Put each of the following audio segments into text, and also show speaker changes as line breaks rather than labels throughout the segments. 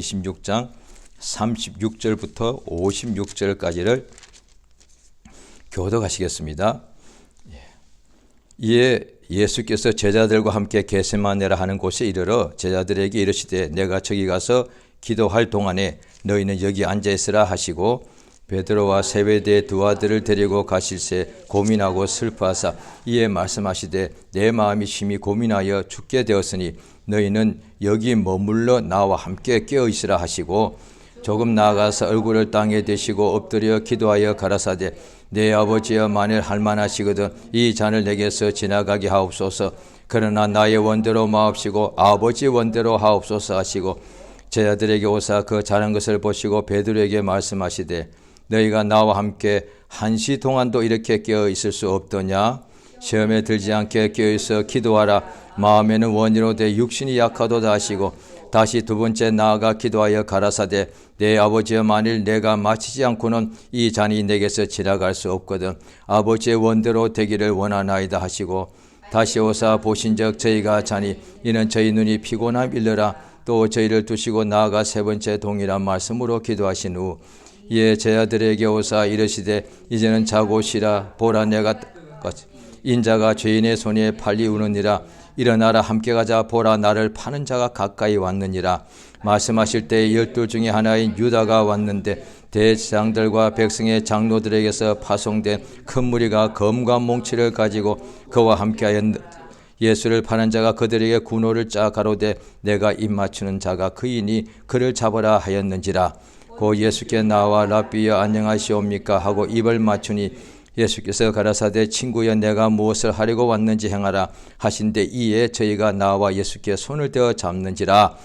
26장 36절부터 56절까지를 교독하시겠습니다. 이에 예수께서 제자들과 함께 겟세마네라 하는 곳에 이르러 제자들에게 이르시되 내가 저기 가서 기도할 동안에 너희는 여기 앉아 있으라 하시고 베드로와 세베대의 두 아들을 데리고 가실새 고민하고 슬퍼하사 이에 말씀하시되 내 마음이 심히 고민하여 죽게 되었으니 너희는 여기 머물러 나와 함께 깨어 있으라 하시고 조금 나아가서 얼굴을 땅에 대시고 엎드려 기도하여 가라사대 내 아버지여 만일 할만하시거든 이 잔을 내게서 지나가게 하옵소서. 그러나 나의 원대로 마옵시고 아버지의 원대로 하옵소서 하시고 제자들에게 오사 그 자는 것을 보시고 베드로에게 말씀하시되 너희가 나와 함께 한시 동안도 이렇게 깨어 있을 수 없더냐? 시험에 들지 않게 깨어 있어 기도하라. 마음에는 원이로 돼 육신이 약하도다 하시고 다시 두 번째 나아가 기도하여 가라사대 내 아버지여 만일 내가 마치지 않고는 이 잔이 내게서 지나갈 수 없거든 아버지의 원대로 되기를 원하나이다 하시고 다시 오사 보신즉 저희가 자니 이는 저희 눈이 피곤함 일러라. 또 저희를 두시고 나아가 세 번째 동일한 말씀으로 기도하신 후 이에 제자들에게 오사 이르시되 이제는 자고 쉬라. 보라 내가 인자가 죄인의 손에 팔리우느니라. 일어나라 함께 가자. 보라 나를 파는 자가 가까이 왔느니라. 말씀하실 때 12 중에 하나인 유다가 왔는데 대제사장들과 백성의 장로들에게서 파송된 큰 무리가 검과 몽치를 가지고 그와 함께하여 예수를 파는 자가 그들에게 군호를 짜 가로되 내가 입 맞추는 자가 그이니 그를 잡으라 하였는지라. 고 예수께 나와 랍비여 안녕하시옵니까 하고 입을 맞추니 예수께서 가라사대 친구여 내가 무엇을 하려고 왔는지 행하라 하신대 이에 저희가 나와 예수께 손을 대어 잡는지라.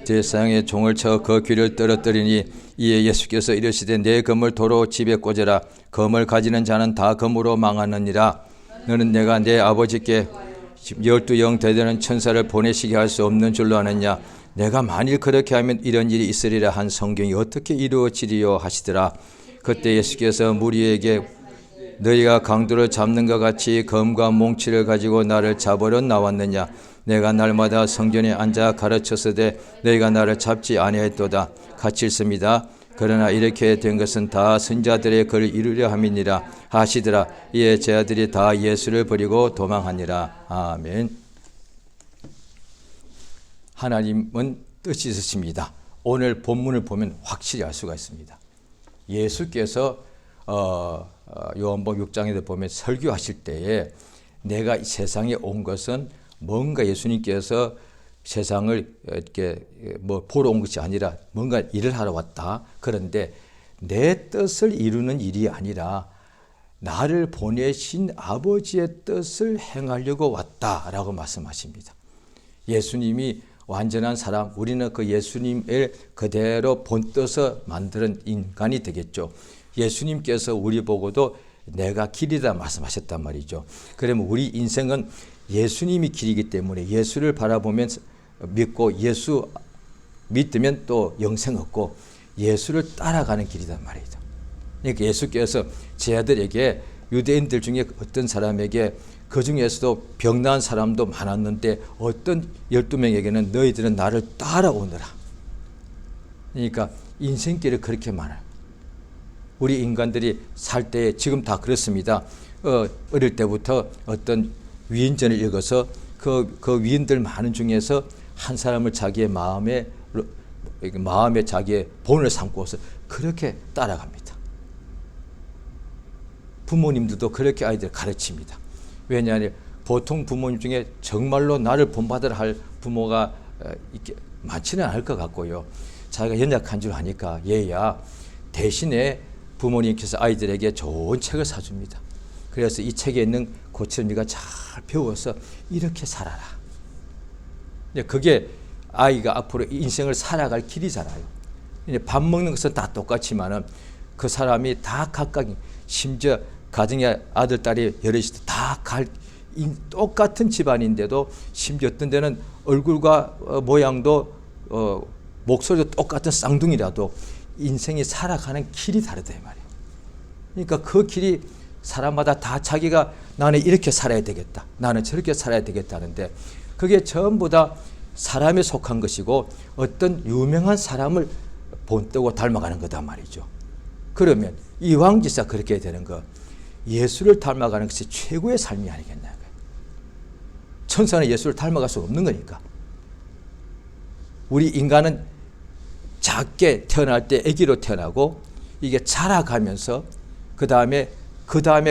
제사장의 종을 쳐 그 귀를 떨어뜨리니 이에 예수께서 이르시되 내 검을 도로 집에 꽂으라. 검을 가지는 자는 다 검으로 망하느니라. 너는 내가 내 아버지께 12영 대되는 천사를 보내시게 할 수 없는 줄로 아느냐? 내가 만일 그렇게 하면 이런 일이 있으리라 한 성경이 어떻게 이루어지리요 하시더라. 그때 예수께서 무리에게 너희가 강도를 잡는 것 같이 검과 몽치를 가지고 나를 잡으러 나왔느냐? 내가 날마다 성전에 앉아 가르쳤으되 너희가 나를 잡지 아니하였도다. 같이 읽습니다. 그러나 이렇게 된 것은 다 선자들의 글을 이루려 함이니라 하시더라. 이에 제자들이 다 예수를 버리고 도망하니라. 아멘. 하나님은 뜻이 있으십니다. 오늘 본문을 보면 확실히 알 수가 있습니다. 예수께서 요한복음 6장에 보면 설교하실 때에 내가 이 세상에 온 것은 뭔가 예수님께서 세상을 이렇게 보러 온 것이 아니라 뭔가 일을 하러 왔다. 그런데 내 뜻을 이루는 일이 아니라 나를 보내신 아버지의 뜻을 행하려고 왔다라고 말씀하십니다. 예수님이 완전한 사람, 우리는 그 예수님을 그대로 본뜻을 만드는 인간이 되겠죠. 예수님께서 우리 보고도 내가 길이다 말씀하셨단 말이죠. 그러면 우리 인생은 예수님이 길이기 때문에 예수를 바라보면 믿고 예수 믿으면 또 영생 얻고 예수를 따라가는 길이단 말이죠. 그러니까 예수께서 제자들에게 유대인들 중에 어떤 사람에게 그 중에서도 병난 사람도 많았는데 어떤 12명에게는 너희들은 나를 따라오너라. 그러니까 인생길을 그렇게 말해요. 우리 인간들이 살 때 지금 다 그렇습니다. 어릴 때부터 어떤 위인전을 읽어서 그 위인들 많은 중에서 한 사람을 자기의 마음에 자기의 본을 삼고서 그렇게 따라갑니다. 부모님들도 그렇게 아이들 가르칩니다. 왜냐하면 보통 부모님 중에 정말로 나를 본받으라 할 부모가 많지는 않을 것 같고요. 자기가 연약한 줄 아니까 얘야 대신에 부모님께서 아이들에게 좋은 책을 사줍니다. 그래서 이 책에 있는 고치를 네가 잘 배워서 이렇게 살아라. 그게 아이가 앞으로 인생을 살아갈 길이잖아요. 밥 먹는 것은 다 똑같지만은 그 사람이 다 각각 심지어 가정의 아들, 딸이 여럿이 다 똑같은 집안인데도 심지어 어떤 데는 얼굴과 모양도 목소리도 똑같은 쌍둥이라도 인생이 살아가는 길이 다르다 이 말이에요. 그러니까 그 길이 사람마다 다 자기가 나는 이렇게 살아야 되겠다. 나는 저렇게 살아야 되겠다는데 그게 전부 다 사람에 속한 것이고 어떤 유명한 사람을 본떠고 닮아가는 거다 말이죠. 그러면 이왕지사 그렇게 되는 거, 예수를 닮아가는 것이 최고의 삶이 아니겠나. 천사는 예수를 닮아갈 수 없는 거니까. 우리 인간은 작게 태어날 때 아기로 태어나고 이게 자라가면서 그 다음에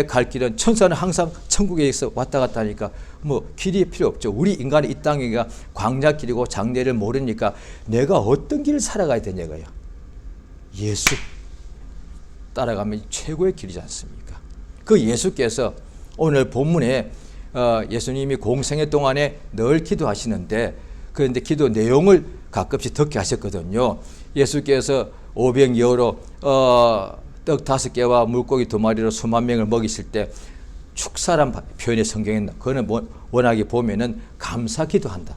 갈 길은, 천사는 항상 천국에서 왔다 갔다 하니까 뭐 길이 필요 없죠. 우리 인간은 이 땅이가 광야길이고 장래를 모르니까 내가 어떤 길을 살아가야 되냐고요. 예수 따라가면 최고의 길이지 않습니까? 그 예수께서 오늘 본문에 예수님이 공생애 동안에 늘 기도하시는데, 그런데 기도 내용을 가끔씩 듣게 하셨거든요. 예수께서 오병이어로 떡 5개와 물고기 2마리로 수만 명을 먹이실 때 축사란 표현이 성경에, 그거는 워낙에 보면은 감사 기도한다.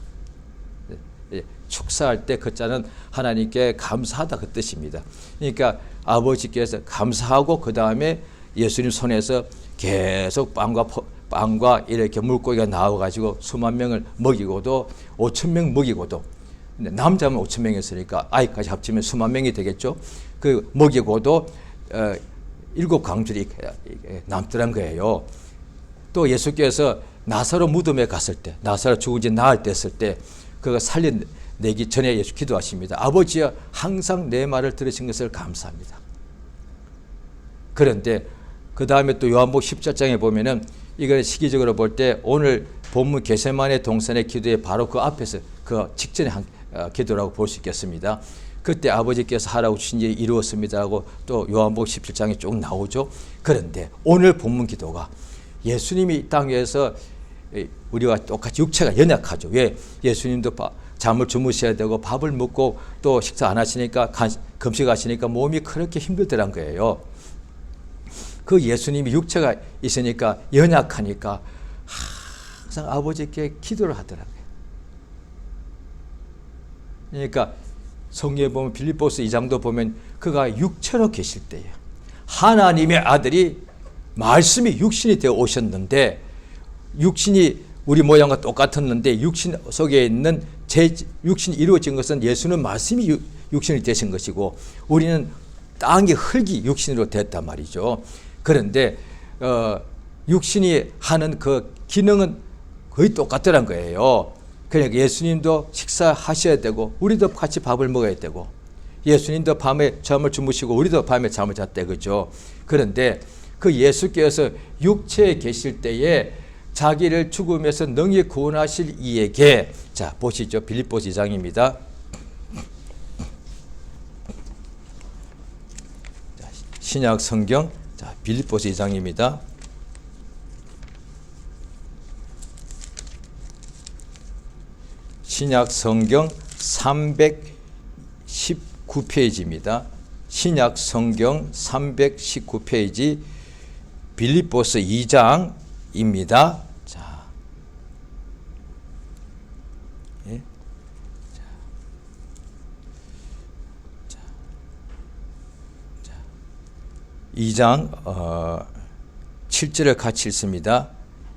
축사할 때 그 자는 하나님께 감사하다 그 뜻입니다. 그러니까 아버지께서 감사하고 그 다음에 예수님 손에서 계속 빵과 이렇게 물고기가 나와가지고 수만 명을 먹이고도 5,000명 먹이고도, 남자면 5,000명이었으니까 아이까지 합치면 수만 명이 되겠죠. 그 먹이고도 7광줄이 남더란 거예요. 또 예수께서 나사로 무덤에 갔을 때, 나사로 죽은 지 나흘 됐을 때 그거 살려내기 전에 예수 기도하십니다. 아버지여, 항상 내 말을 들으신 것을 감사합니다. 그런데 그 다음에 또 요한복음 17장에 보면은, 이걸 시기적으로 볼 때 오늘 본문 겟세마네 동산의 기도에 바로 그 앞에서 그 직전에 한 기도라고 볼 수 있겠습니다. 그때 아버지께서 하라고 주신 일이 이루었습니다라고 또 요한복음 17장에 쭉 나오죠. 그런데 오늘 본문 기도가 예수님이 이 땅에서 우리와 똑같이 육체가 연약하죠. 왜? 예수님도 잠을 주무셔야 되고 밥을 먹고 또 식사 안 하시니까 금식하시니까 몸이 그렇게 힘들더란 거예요. 그 예수님이 육체가 있으니까 연약하니까 항상 아버지께 기도를 하더라고요. 그러니까 성경에 보면 빌립보서 2장도 보면 그가 육체로 계실 때에 하나님의 아들이 말씀이 육신이 되어 오셨는데, 육신이 우리 모양과 똑같았는데 육신 속에 있는 육신이 이루어진 것은 예수는 말씀이 육신이 되신 것이고 우리는 땅의 흙이 육신으로 됐단 말이죠. 그런데 육신이 하는 그 기능은 거의 똑같더란 거예요. 그러니까 예수님도 식사하셔야 되고 우리도 같이 밥을 먹어야 되고, 예수님도 밤에 잠을 주무시고 우리도 밤에 잠을 잤대, 그죠? 그런데 그 예수께서 육체에 계실 때에 자기를 죽음에서 능히 구원하실 이에게, 자 보시죠. 빌립보서 2장입니다. 신약 성경, 자 빌립보서 2장입니다. 신약 성경 319페이지입니다. 신약 성경 319페이지 빌립보서 2장입니다. 자, 예. 자, 2장 7절을 같이 읽습니다.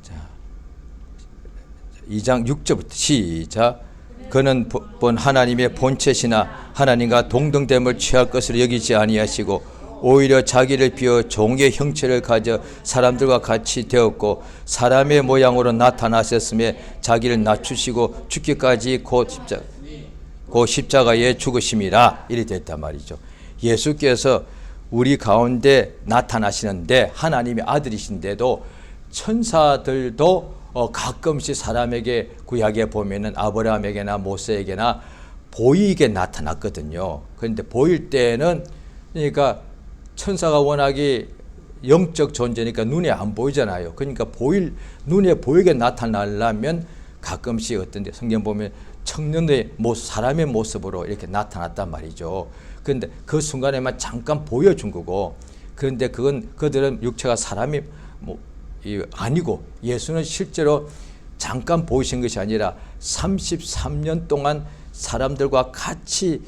자, 2장 6절부터 시작. 그는 본 하나님의 본체시나 하나님과 동등됨을 취할 것으로 여기지 아니하시고 오히려 자기를 비워 종의 형체를 가져 사람들과 같이 되었고 사람의 모양으로 나타나셨음에 자기를 낮추시고 죽기까지 곧 십자가에 죽으심이라. 이리 됐단 말이죠. 예수께서 우리 가운데 나타나시는데 하나님의 아들이신데도 천사들도 가끔씩 사람에게 구약에 보면은 아브라함에게나 모세에게나 보이게 나타났거든요. 그런데 보일 때는, 그러니까 천사가 워낙에 영적 존재니까 눈에 안 보이잖아요. 그러니까 눈에 보이게 나타나려면 가끔씩 어떤데 성경 보면 청년의 모습, 사람의 모습으로 이렇게 나타났단 말이죠. 그런데 그 순간에만 잠깐 보여준 거고, 그런데 그들은 육체가 사람이 아니고 예수는 실제로 잠깐 보이신 것이 아니라 33년 동안 사람들과 같이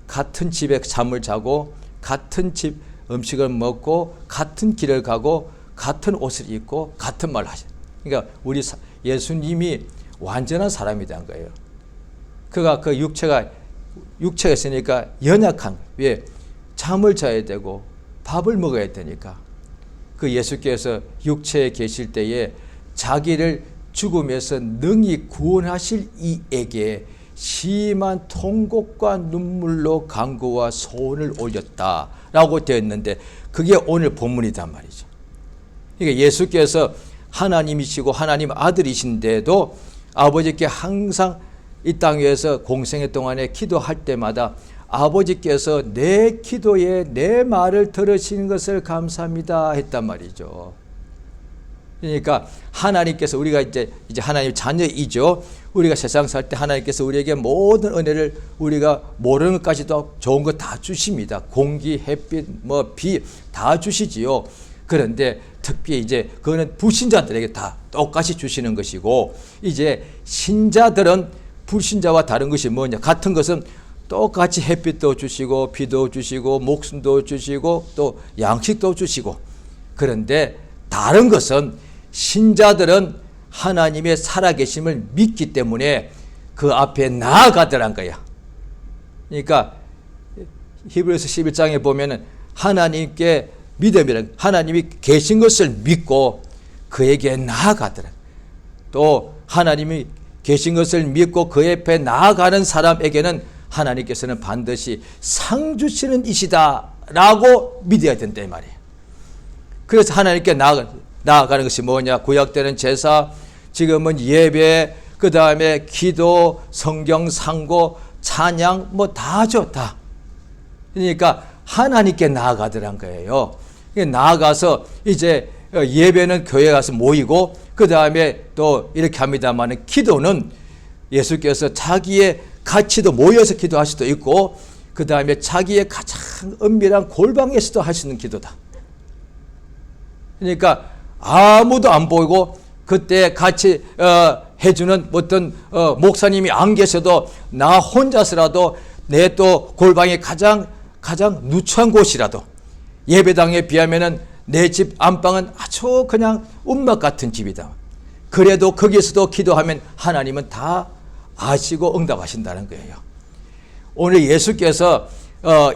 같은 집에 잠을 자고 같은 집 음식을 먹고 같은 길을 가고 같은 옷을 입고 같은 말을 하셔요. 그러니까 우리 예수님이 완전한 사람이 된 거예요. 그가 그 육체가 있으니까 연약한, 왜? 잠을 자야 되고 밥을 먹어야 되니까. 그 예수께서 육체에 계실 때에 자기를 죽음에서 능히 구원하실 이에게 심한 통곡과 눈물로 간구와 소원을 올렸다라고 되어 있는데, 그게 오늘 본문이단 말이죠. 그러니까 예수께서 하나님이시고 하나님 아들이신데도 아버지께 항상 이 땅 위에서 공생의 동안에 기도할 때마다 아버지께서 내 기도에 내 말을 들으시는 것을 감사합니다 했단 말이죠. 그러니까 하나님께서, 우리가 이제 하나님 자녀이죠. 우리가 세상 살 때 하나님께서 우리에게 모든 은혜를 우리가 모르는 것까지도 좋은 거 다 주십니다. 공기, 햇빛, 비 다 주시지요. 그런데 특히 이제 그거는 불신자들에게 다 똑같이 주시는 것이고, 이제 신자들은 불신자와 다른 것이 뭐냐? 같은 것은 똑같이 햇빛도 주시고 비도 주시고 목숨도 주시고 또 양식도 주시고, 그런데 다른 것은 신자들은 하나님의 살아계심을 믿기 때문에 그 앞에 나아가더란 거야. 그러니까 히브리서 11장에 보면은 하나님께 믿음이란, 하나님이 계신 것을 믿고 그에게 나아가더라. 또 하나님이 계신 것을 믿고 그 옆에 나아가는 사람에게는 하나님께서는 반드시 상 주시는 이시다라고 믿어야 된다 이 말이에요. 그래서 하나님께 나아가는 것이 뭐냐? 구약 때는 제사, 지금은 예배, 그 다음에 기도, 성경 상고, 찬양 다 좋다. 그러니까 하나님께 나아가더란 거예요. 나아가서 이제 예배는 교회 가서 모이고, 그 다음에 또 이렇게 합니다만, 기도는 예수께서 자기의 같이도 모여서 기도할 수도 있고, 그 다음에 자기의 가장 은밀한 골방에서도 할 수 있는 기도다. 그러니까 아무도 안 보이고 그때 같이 해주는 어떤 목사님이 안 계셔도 나 혼자서라도 내 또 골방이 가장 누추한 곳이라도, 예배당에 비하면은 내 집 안방은 아주 그냥 움막 같은 집이다. 그래도 거기에서도 기도하면 하나님은 다 아시고 응답하신다는 거예요. 오늘 예수께서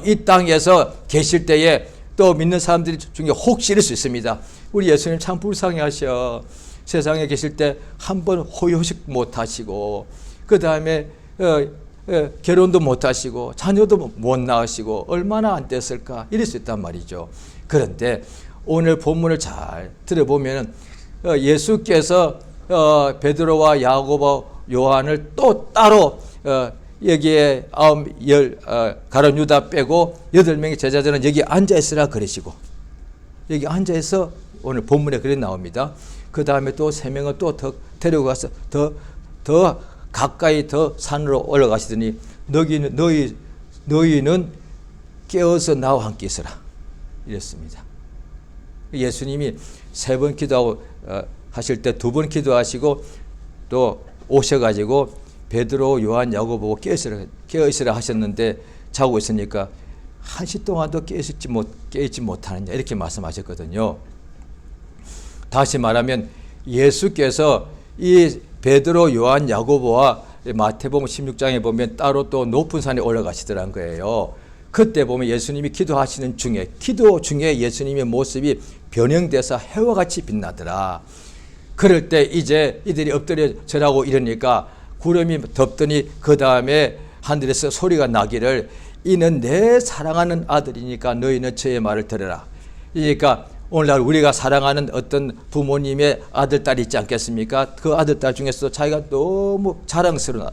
이 땅에서 계실 때에 또 믿는 사람들 중에 혹시 이럴 수 있습니다. 우리 예수님 참 불쌍해하셔. 세상에 계실 때 한 번 호요식 못 하시고, 그 다음에 결혼도 못 하시고 자녀도 못 낳으시고 얼마나 안 됐을까, 이럴 수 있단 말이죠. 그런데 오늘 본문을 잘 들어보면 예수께서 베드로와 야고보, 요한을 또 따로 여기에 가룟 유다 빼고 8명의 제자들은 여기 앉아있으라 그러시고, 여기 앉아있어 오늘 본문에 그렇게 나옵니다. 그 다음에 또 3명을 또 더 데리고 가서 더 가까이 더 산으로 올라가시더니 너희는 깨어서 나와 함께 있으라 이랬습니다. 예수님이 3번 기도하고 하실 때 2번 기도하시고 또 오셔가지고 베드로, 요한, 야고보 보고 깨어있으라 하셨는데 자고 있으니까 1시 동안도 깨있지 못하느냐 이렇게 말씀하셨거든요. 다시 말하면 예수께서 이 베드로, 요한, 야고보와 마태복음 16장에 보면 따로 또 높은 산에 올라가시더란 거예요. 그때 보면 예수님이 기도하시는 중에, 기도 중에 예수님의 모습이 변형돼서 해와 같이 빛나더라. 그럴 때 이제 이들이 엎드려 절하고 이러니까 구름이 덮더니 그 다음에 하늘에서 소리가 나기를 이는 내 사랑하는 아들이니까 너희는 저의 말을 들으라. 그러니까 오늘날 우리가 사랑하는 어떤 부모님의 아들, 딸이 있지 않겠습니까? 그 아들, 딸 중에서도 자기가 너무 자랑스러운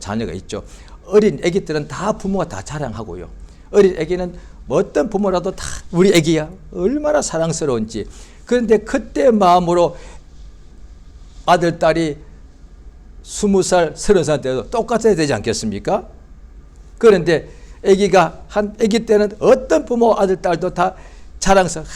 자녀가 있죠. 어린 애기들은 다 부모가 다 자랑하고요. 어린 애기는 어떤 부모라도 다 우리 애기야 얼마나 사랑스러운지. 그런데 그때 마음으로 아들, 딸이 20살, 30살 때도 똑같아야 되지 않겠습니까? 그런데 애기 때는 어떤 부모 아들, 딸도 다 자랑스러워.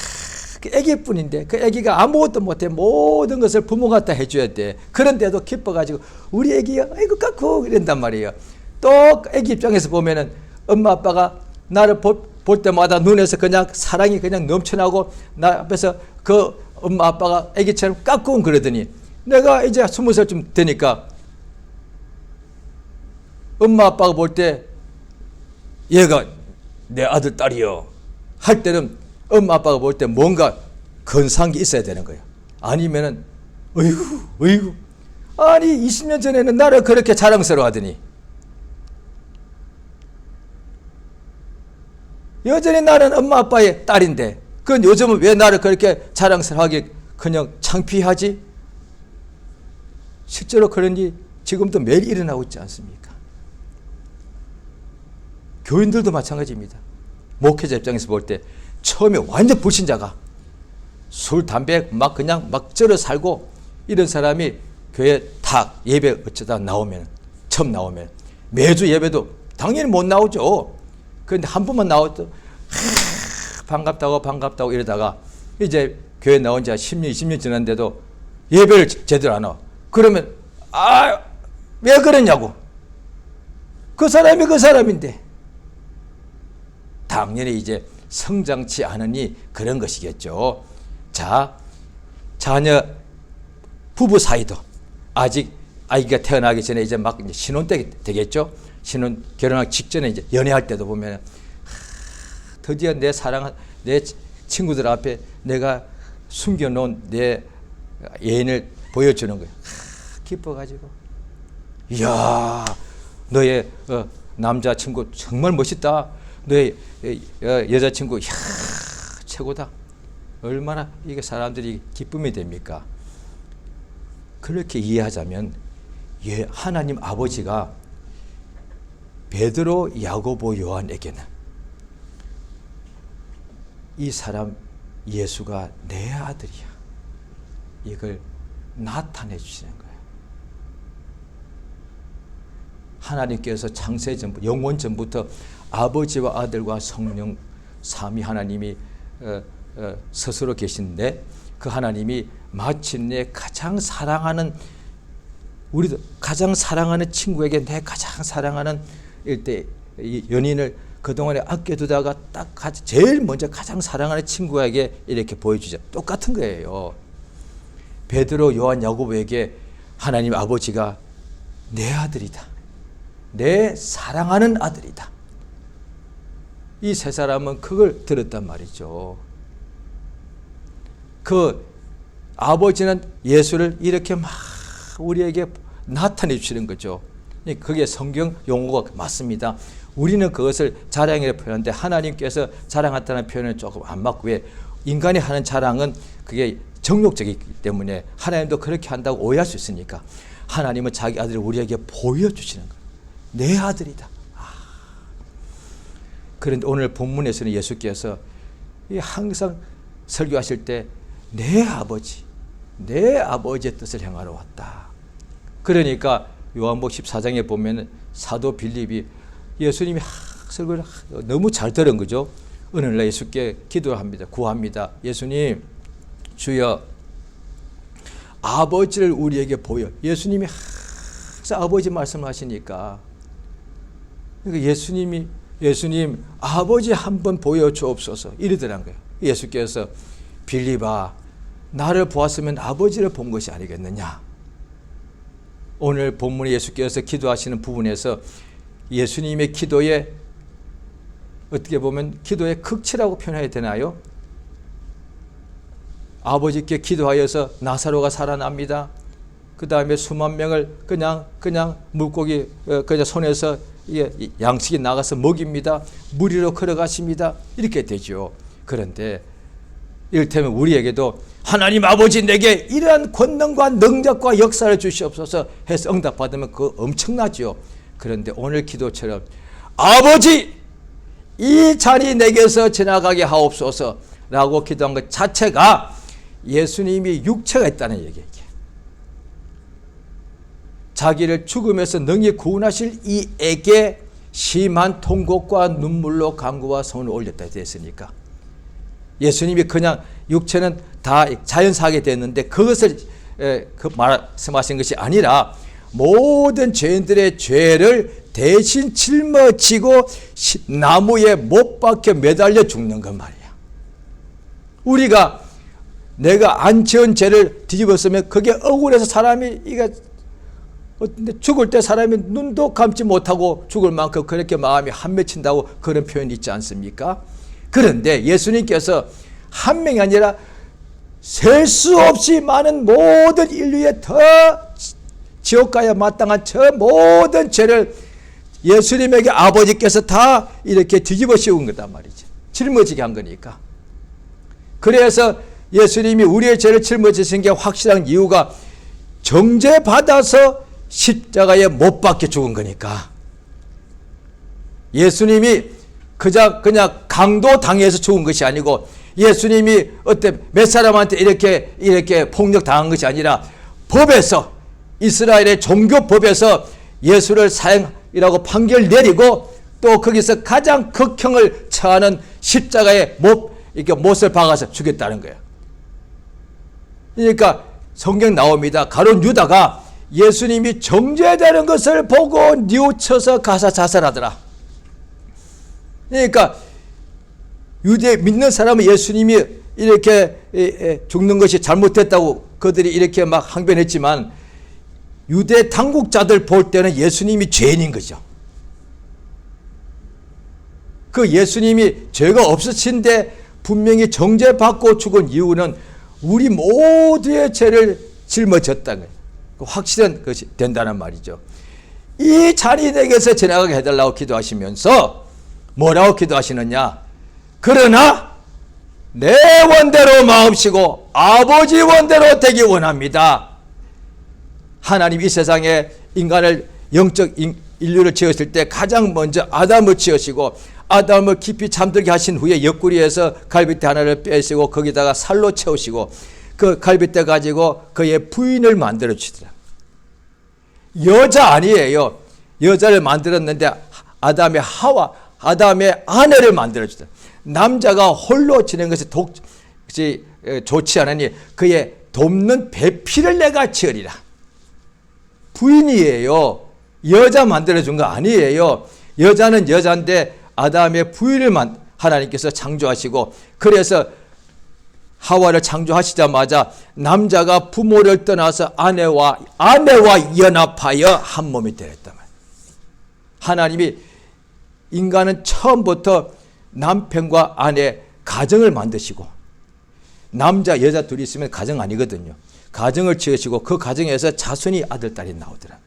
그 애기뿐인데 그 애기가 아무것도 못해. 모든 것을 부모가 다 해줘야 돼. 그런데도 기뻐가지고 우리 애기야 아이고 까쿠 이런단 말이에요. 또 애기 입장에서 보면은 엄마 아빠가 나를 볼 때마다 눈에서 그냥 사랑이 그냥 넘쳐나고 나 앞에서 그 엄마 아빠가 애기처럼 까꿍 그러더니 내가 이제 20살쯤 되니까 엄마 아빠가 볼 때 얘가 내 아들 딸이요 할 때는 엄마 아빠가 볼 때 뭔가 근사한 게 있어야 되는 거예요. 아니면은 어이구 아니 20년 전에는 나를 그렇게 자랑스러워 하더니 여전히 나는 엄마 아빠의 딸인데 그건 요즘은 왜 나를 그렇게 자랑스러워하게 그냥 창피하지? 실제로 그런 일이 지금도 매일 일어나고 있지 않습니까? 교인들도 마찬가지입니다. 목회자 입장에서 볼 때 처음에 완전 불신자가 술, 담배 막 그냥 막 쩔어 살고 이런 사람이 교회 탁 예배 어쩌다 처음 나오면 매주 예배도 당연히 못 나오죠. 그런데 한 번만 나와도 반갑다고 이러다가 이제 교회 나온 지 10년, 20년 지났는데도 예배를 제대로 안 하고 그러면 왜 그러냐고. 그 사람이 그 사람인데 당연히 이제 성장치 않으니 그런 것이겠죠. 자, 자녀 부부 사이도 아직 아이가 태어나기 전에 이제 막 이제 신혼 때 되겠죠. 신혼 결혼하기 직전에 이제 연애할 때도 보면 드디어 내 사랑한 내 친구들 앞에 내가 숨겨놓은 내 애인을 보여주는 거예요. 기뻐가지고 이야 너의 남자친구 정말 멋있다. 너의 여자친구 이야 최고다. 얼마나 이게 사람들이 기쁨이 됩니까? 그렇게 이해하자면 하나님 아버지가 베드로, 야고보, 요한에게는 이 사람 예수가 내 아들이야. 이걸 나타내 주시는 거예요. 하나님께서 창세전부터 영원전부터 아버지와 아들과 성령 삼위 하나님이 스스로 계신데 그 하나님이 마침내 가장 사랑하는 우리도 가장 사랑하는 친구에게 내 가장 사랑하는 일대 연인을 그동안에 아껴두다가 딱 제일 먼저 가장 사랑하는 친구에게 이렇게 보여주죠. 똑같은 거예요. 베드로, 요한, 야고보에게 하나님 아버지가 내 아들이다. 내 사랑하는 아들이다. 이 세 사람은 그걸 들었단 말이죠. 그 아버지는 예수를 이렇게 막 우리에게 나타내 주시는 거죠. 그게 성경 용어가 맞습니다. 우리는 그것을 자랑이라고 표현하는데 하나님께서 자랑한다는 표현은 조금 안 맞고 왜 인간이 하는 자랑은 그게 정욕적이기 때문에 하나님도 그렇게 한다고 오해할 수 있으니까 하나님은 자기 아들을 우리에게 보여주시는 거예요. 내 아들이다. 그런데 오늘 본문에서는 예수께서 항상 설교하실 때 내 아버지, 내 아버지의 뜻을 행하러 왔다. 그러니까 요한복음 14장에 보면 사도 빌립이 예수님이 설교를 너무 잘 들은 거죠. 어느 날 예수께 기도합니다. 구합니다. 예수님, 주여 아버지를 우리에게 보여. 예수님이 항상 아버지 말씀하시니까 그러니까 예수님 아버지 한번 보여주옵소서 이러더란 거예요. 예수께서 빌립아 나를 보았으면 아버지를 본 것이 아니겠느냐. 오늘 본문에 예수께서 기도하시는 부분에서 예수님의 기도에 어떻게 보면 기도의 극치라고 표현해야 되나요? 아버지께 기도하여서 나사로가 살아납니다. 그 다음에 수만 명을 그냥 물고기 그냥 손에서 양식이 나가서 먹입니다. 무리로 걸어가십니다. 이렇게 되죠. 그런데 이를테면 우리에게도 하나님 아버지 내게 이러한 권능과 능력과 역사를 주시옵소서 해서 응답받으면 그거 엄청나죠. 그런데 오늘 기도처럼 아버지 이 잔이 내게서 지나가게 하옵소서 라고 기도한 것 자체가 예수님이 육체가 있다는 얘기예요. 자기를 죽음에서 능히 구원하실 이에게 심한 통곡과 눈물로 간구와 손을 올렸다 됐으니까 예수님이 그냥 육체는 다 자연사하게 됐는데 그것을 말씀하신 것이 아니라 모든 죄인들의 죄를 대신 짊어지고 나무에 못 박혀 매달려 죽는 것 말이야. 우리가 내가 안 지은 죄를 뒤집었으면 그게 억울해서 사람이 이게 근데 죽을 때 사람이 눈도 감지 못하고 죽을 만큼 그렇게 마음이 한맺힌다고 그런 표현이 있지 않습니까? 그런데 예수님께서 한 명이 아니라 셀 수 없이 많은 모든 인류의 더 지옥 가야 마땅한 저 모든 죄를 예수님에게 아버지께서 다 이렇게 뒤집어 씌운 거단 말이죠. 짊어지게 한 거니까. 그래서 예수님이 우리의 죄를 짊어지신 게 확실한 이유가 정죄받아서 십자가에 못 박혀 죽은 거니까. 예수님이 그냥 강도 당해서 죽은 것이 아니고 예수님이 몇 사람한테 이렇게 폭력 당한 것이 아니라 법에서, 이스라엘의 종교법에서 예수를 사형이라고 판결 내리고 또 거기서 가장 극형을 처하는 십자가에 못을 박아서 죽였다는 거예요. 그러니까 성경 나옵니다. 가룟 유다가 예수님이 정죄되는 것을 보고 뉘우쳐서 가서 자살하더라. 그러니까 유대 믿는 사람은 예수님이 이렇게 죽는 것이 잘못됐다고 그들이 이렇게 막 항변했지만 유대 당국자들 볼 때는 예수님이 죄인인 거죠. 그 예수님이 죄가 없으신데 분명히 정죄받고 죽은 이유는 우리 모두의 죄를 짊어졌다는 거예요. 확실한 것이 된다는 말이죠. 이 잔인에게서 지나가게 해달라고 기도하시면서 뭐라고 기도하시느냐? 그러나 내 원대로 마옵시고 아버지 원대로 되기 원합니다. 하나님 이 세상에 인간을 영적 인류를 지으실 때 가장 먼저 아담을 지으시고 아담을 깊이 잠들게 하신 후에 옆구리에서 갈빗대 하나를 빼시고 거기다가 살로 채우시고 그 갈빗대 가지고 그의 부인을 만들어 주시더라. 여자 아니에요. 여자를 만들었는데 아담의 아내를 만들어 주더라. 남자가 홀로 지낸 것이 좋지 않으니 그의 돕는 배필을 내가 지으리라. 부인이에요. 여자 만들어준 거 아니에요. 여자는 여자인데 아담의 부인을 하나님께서 창조하시고 그래서 하와를 창조하시자마자 남자가 부모를 떠나서 아내와 연합하여 한 몸이 되었단 말이에요. 하나님이 인간은 처음부터 남편과 아내 가정을 만드시고 남자 여자 둘이 있으면 가정 아니거든요. 가정을 지으시고 그 가정에서 자손이 아들 딸이 나오더라.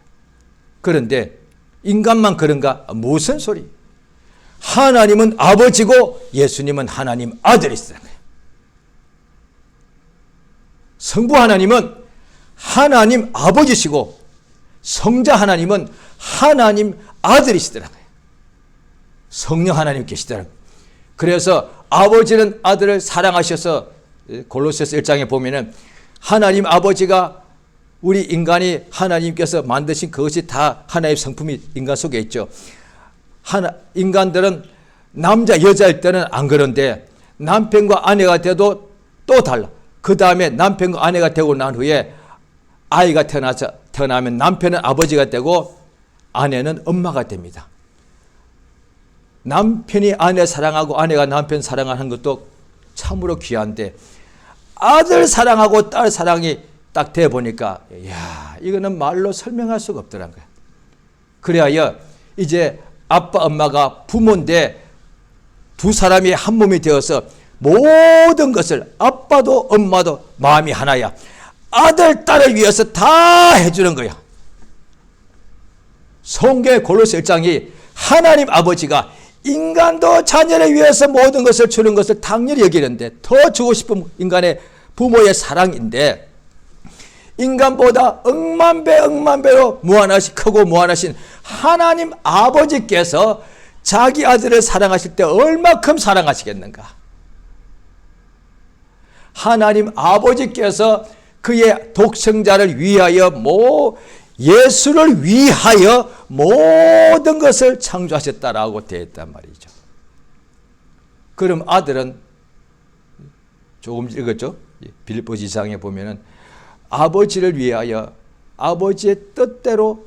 그런데 인간만 그런가? 무슨 소리? 하나님은 아버지고 예수님은 하나님 아들이시라는 거예요. 성부 하나님은 하나님 아버지시고 성자 하나님은 하나님 아들이시더라고요. 성령 하나님 계시더라고요. 그래서 아버지는 아들을 사랑하셔서 골로새서 1장에 보면은 하나님 아버지가 우리 인간이 하나님께서 만드신 그것이 다 하나의 성품이 인간 속에 있죠. 인간들은 남자 여자일 때는 안 그런데 남편과 아내가 돼도 또 달라. 그 다음에 남편과 아내가 되고 난 후에 아이가 태어나면 남편은 아버지가 되고 아내는 엄마가 됩니다. 남편이 아내 사랑하고 아내가 남편 사랑하는 것도 참으로 귀한데 아들 사랑하고 딸 사랑이 딱 돼 보니까 이야 이거는 말로 설명할 수가 없더란 거야. 그래야 이제 아빠 엄마가 부모인데 두 사람이 한 몸이 되어서 모든 것을 아빠도 엄마도 마음이 하나야. 아들 딸을 위해서 다 해주는 거야. 성경의 골로새 1장이 하나님 아버지가 인간도 자녀를 위해서 모든 것을 주는 것을 당연히 여기는데 더 주고 싶은 인간의 부모의 사랑인데 인간보다 억만배로 무한하신 크고 무한하신 하나님 아버지께서 자기 아들을 사랑하실 때 얼마큼 사랑하시겠는가. 하나님 아버지께서 그의 독생자를 위하여 예수를 위하여 모든 것을 창조하셨다라고 되어 있단 말이죠. 그럼 아들은 조금 읽었죠? 빌립보서 2장에 보면은 아버지를 위하여 아버지의 뜻대로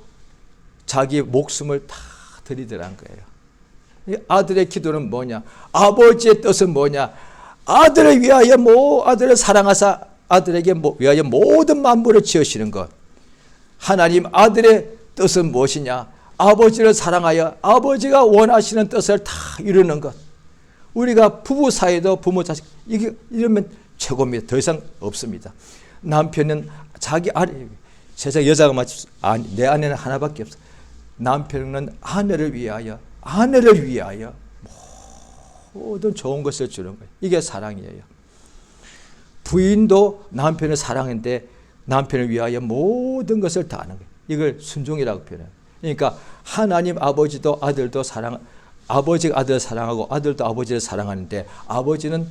자기 목숨을 다 드리더란 거예요. 아들의 기도는 뭐냐? 아버지의 뜻은 뭐냐? 아들을 위하여 아들을 사랑하사 아들에게 위하여 모든 만물을 지으시는 것. 하나님 아들의 뜻은 무엇이냐? 아버지를 사랑하여 아버지가 원하시는 뜻을 다 이루는 것. 우리가 부부 사이도 부모 자식 이러면 최고입니다. 더 이상 없습니다. 남편은 자기 아내, 세상 여자가 마치 내 아내는 하나밖에 없어. 남편은 아내를 위하여 모든 좋은 것을 주는 거예요. 이게 사랑이에요. 부인도 남편을 사랑하는데 남편을 위하여 모든 것을 다 하는 거예요. 이걸 순종이라고 표현해요. 그러니까 하나님 아버지도 아들도 아버지가 아들을 사랑하고 아들도 아버지를 사랑하는데 아버지는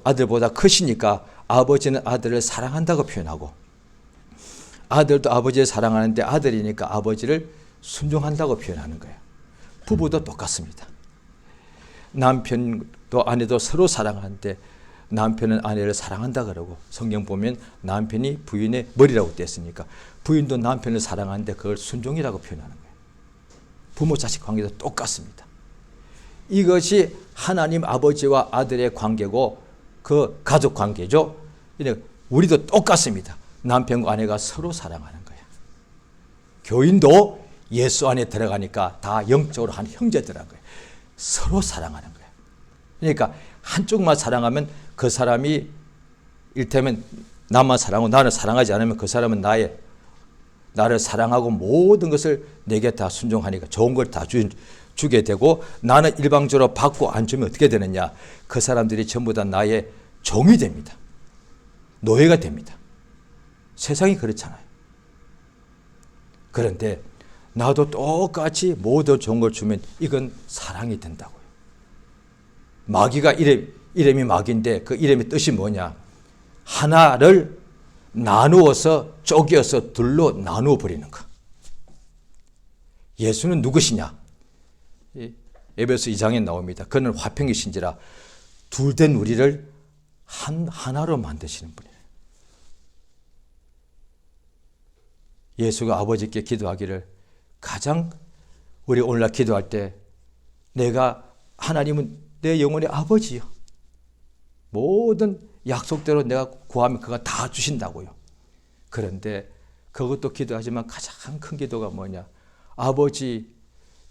아들보다 크시니까 아버지는 아들을 사랑한다고 표현하고 아들도 아버지를 사랑하는데 아들이니까 아버지를 순종한다고 표현하는 거예요. 부부도 똑같습니다. 남편도 아내도 서로 사랑하는데 남편은 아내를 사랑한다 그러고 성경 보면 남편이 부인의 머리라고 됐으니까 부인도 남편을 사랑하는데 그걸 순종이라고 표현하는 거예요. 부모 자식 관계도 똑같습니다. 이것이 하나님 아버지와 아들의 관계고 그 가족 관계죠. 우리도 똑같습니다. 남편과 아내가 서로 사랑하는 거예요. 교인도 예수 안에 들어가니까 다 영적으로 한 형제들하고요. 서로 사랑하는 거예요. 그러니까 한쪽만 사랑하면 그 사람이 이를테면 나만 사랑하고 나를 사랑하지 않으면 그 사람은 나를 사랑하고 모든 것을 내게 다 순종하니까 좋은 걸 다 주게 되고 나는 일방적으로 받고 안 주면 어떻게 되느냐. 그 사람들이 전부 다 나의 종이 됩니다. 노예가 됩니다. 세상이 그렇잖아요. 그런데 나도 똑같이 모두 좋은 걸 주면 이건 사랑이 된다고요. 마귀가 이름이 마귀인데 그 이름의 뜻이 뭐냐. 하나를 나누어서 쪼개어서 둘로 나누어 버리는 것. 예수는 누구시냐? 에베소 2장에 나옵니다. 그는 화평이신지라 둘된 우리를 하나로 만드시는 분이에요. 예수가 아버지께 기도하기를 가장 우리 오늘날 기도할 때 하나님은 내 영혼의 아버지요. 모든 약속대로 내가 구하면 그가 다 주신다고요. 그런데 그것도 기도하지만 가장 큰 기도가 뭐냐. 아버지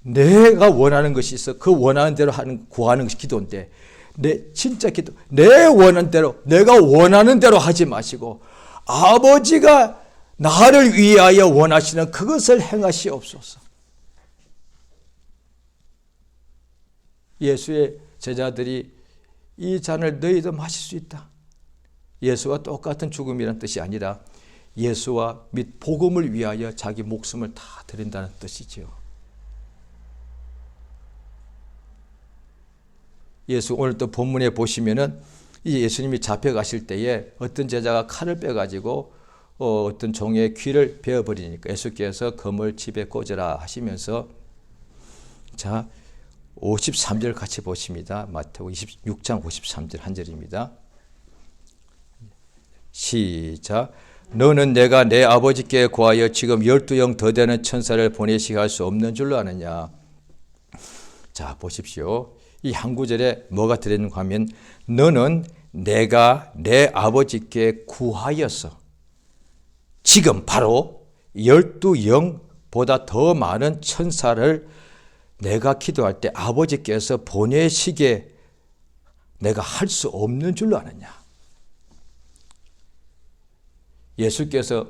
내가 원하는 것이 있어. 그 원하는 대로 구하는 것이 기도인데 진짜 기도 내 원하는 대로 내가 원하는 대로 하지 마시고 아버지가 나를 위하여 원하시는 그것을 행하시옵소서. 예수의 제자들이 이 잔을 너희도 마실 수 있다. 예수와 똑같은 죽음이라는 뜻이 아니라 예수와 및 복음을 위하여 자기 목숨을 다 드린다는 뜻이지요. 예수 오늘 또 본문에 보시면은 이 예수님이 잡혀가실 때에 어떤 제자가 칼을 빼가지고 어떤 종의 귀를 베어버리니까 예수께서 검을 집에 꽂으라 하시면서 자 53절 같이 보십니다. 마태복음 26장 53절 한 절입니다. 시작. 너는 내가 내 아버지께 구하여 지금 12영 더 되는 천사를 보내시게 할 수 없는 줄로 아느냐. 자 보십시오. 이 한 구절에 뭐가 들어있는가 하면 너는 내가 내 아버지께 구하여서 지금 바로 12영보다 더 많은 천사를 내가 기도할 때 아버지께서 보내시게 내가 할 수 없는 줄로 아느냐. 예수께서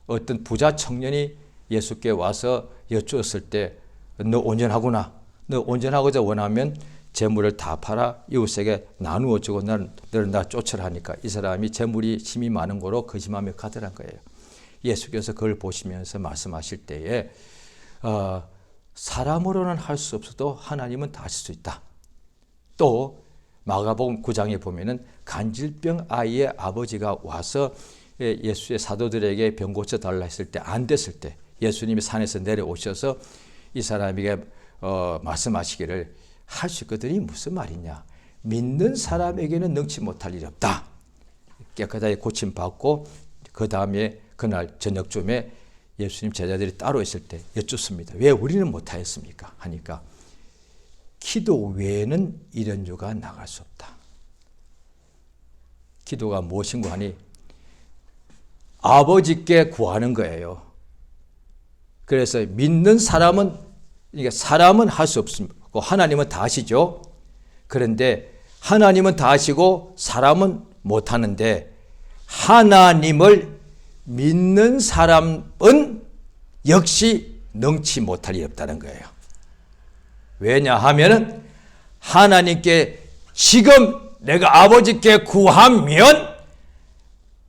어떤 부자 청년이 예수께 와서 여쭈었을 때 너 온전하구나. 너 온전하고자 원하면 재물을 다 팔아 이웃에게 나누어 주고 너를 나 쫓으라 하니까 이 사람이 재물이 힘이 많은 거로 거짓말하며 가더란 거예요. 예수께서 그걸 보시면서 말씀하실 때에 사람으로는 할 수 없어도 하나님은 다 하실 수 있다. 또 마가복음 9장에 보면은 간질병 아이의 아버지가 와서 예수의 사도들에게 병 고쳐달라 했을 때 안 됐을 때 예수님이 산에서 내려오셔서 이 사람에게 말씀하시기를 할 수 있거든이 무슨 말이냐. 믿는 사람에게는 능치 못할 일이 없다. 깨끗하게 고침받고 그 다음에 그날 저녁쯤에 예수님 제자들이 따로 있을 때 여쭙습니다. 왜 우리는 못하였습니까? 하니까 기도 외에는 이런 유가 나갈 수 없다. 기도가 무엇인가 하니 아버지께 구하는 거예요. 그래서 믿는 사람은, 그러니까 사람은 할 수 없고 하나님은 다 하시죠. 그런데 하나님은 다 하시고 사람은 못 하는데, 하나님을 믿는 사람은 역시 능치 못할 일이 없다는 거예요. 왜냐하면 하나님께 지금 내가 아버지께 구하면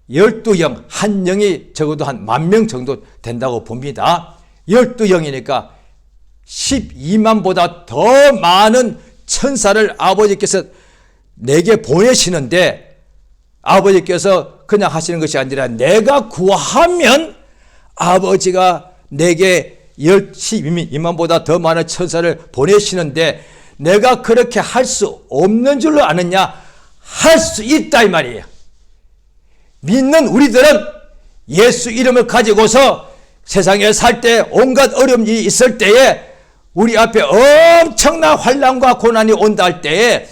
12영, 한 영이 적어도 한 10,000명 정도 된다고 봅니다. 12영이니까 12만보다 더 많은 천사를 아버지께서 내게 보내시는데, 아버지께서 그냥 하시는 것이 아니라 내가 구하면 아버지가 내게 12만보다 더 많은 천사를 보내시는데, 내가 그렇게 할 수 없는 줄로 아느냐? 할 수 있다 이 말이에요. 믿는 우리들은 예수 이름을 가지고서 세상에 살 때 온갖 어려움이 있을 때에, 우리 앞에 엄청난 환난과 고난이 온다 할 때에,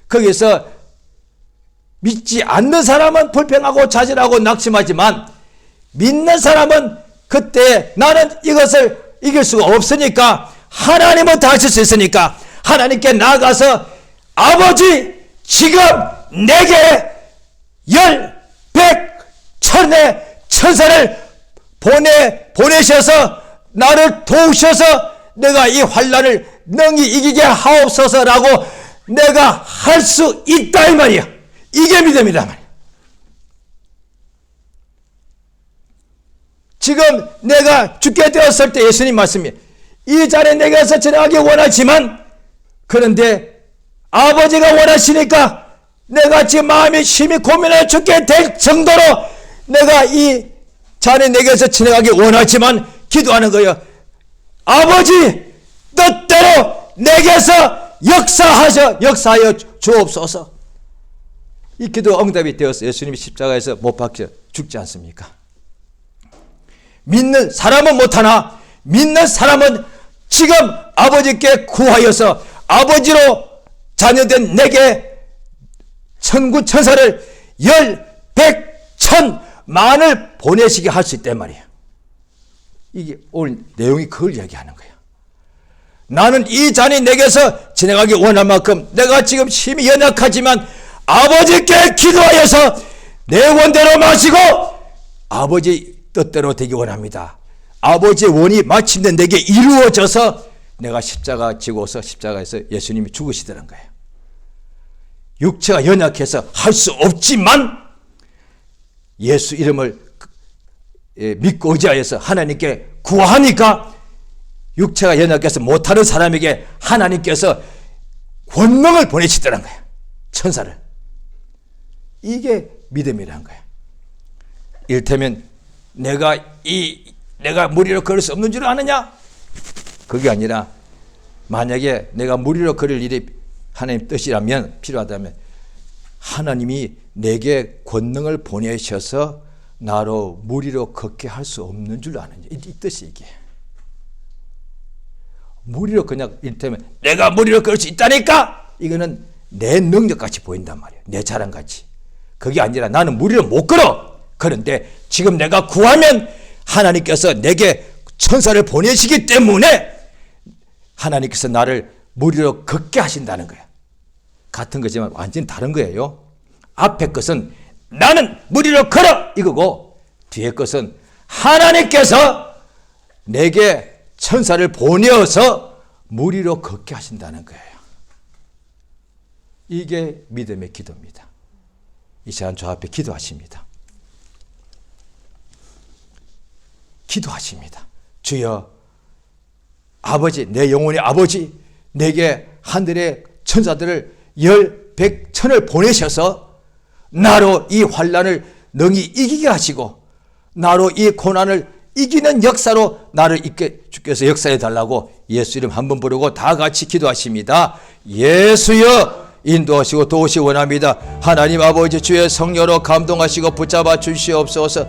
거기서 믿지 않는 사람은 불평하고 좌절하고 낙심하지만, 믿는 사람은 그때 나는 이것을 이길 수가 없으니까, 하나님은 다 하실 수 있으니까 하나님께 나아가서 아버지 지금 내게 10, 100, 1000의 천사를 보내셔서 나를 도우셔서 내가 이 환난을 능히 이기게 하옵소서라고 내가 할 수 있다 이 말이야. 이게 믿음이다 말이야. 지금 내가 죽게 되었을 때 예수님 말씀이, 이 자리에 내게서 지나가기 원하지만, 그런데 아버지가 원하시니까 내가 지금 마음이 심히 고민해 죽게 될 정도로 내가 이 자리에 내게서 지나가기 원하지만 기도하는 거예요. 아버지 뜻대로 내게서 역사하여 주옵소서. 이 기도 응답이 되어서 예수님이 십자가에서 못 박혀 죽지 않습니까? 믿는 사람은 못하나 믿는 사람은 지금 아버지께 구하여서 아버지로 자녀된 내게 천군 천사를 10, 100, 1000 만을 보내시게 할 수 있단 말이에요. 이게 오늘 내용이 그걸 이야기하는 거예요. 나는 이 잔이 내게서 지나가기 원할 만큼 내가 지금 힘이 연약하지만 아버지께 기도하여서 내 원대로 마시고 아버지 뜻대로 되기 원합니다. 아버지의 원이 마침내 내게 이루어져서 내가 십자가 지고서 십자가에서 예수님이 죽으시더란 거예요. 육체가 연약해서 할 수 없지만 예수 이름을 믿고 의지하여서 하나님께 구하니까 육체가 연약해서 못하는 사람에게 하나님께서 권능을 보내시더란 거예요. 천사를. 이게 믿음이란 거예요. 이를테면 내가 무리로 걸을 수 없는 줄 아느냐? 그게 아니라 만약에 내가 무리로 걸을 일이 하나님 뜻이라면, 필요하다면 하나님이 내게 권능을 보내셔서 나로 무리로 걷게 할 수 없는 줄 아느냐? 이 뜻이 이게. 무리로 그냥 이를테면 내가 무리로 걸을 수 있다니까? 이거는 내 능력같이 보인단 말이에요. 내 자랑같이. 그게 아니라 나는 무리로 못 걸어. 그런데 지금 내가 구하면 하나님께서 내게 천사를 보내시기 때문에 하나님께서 나를 무리로 걷게 하신다는 거예요. 같은 거지만 완전히 다른 거예요. 앞에 것은 나는 무리로 걸어 이거고, 뒤에 것은 하나님께서 내게 천사를 보내어서 무리로 걷게 하신다는 거예요. 이게 믿음의 기도입니다. 이 시간 저 앞에 기도하십니다. 기도하십니다. 주여, 아버지, 내 영혼의 아버지, 내게 하늘의 천사들을 10, 100, 1000을 보내셔서 나로 이 환난을 능히 이기게 하시고 나로 이 고난을 이기는 역사로 나를 있게 주께서 역사해 달라고 예수 이름 한번 부르고 다 같이 기도하십니다. 예수여, 인도하시고 도우시 원합니다. 하나님 아버지, 주의 성령으로 감동하시고 붙잡아 주시옵소서.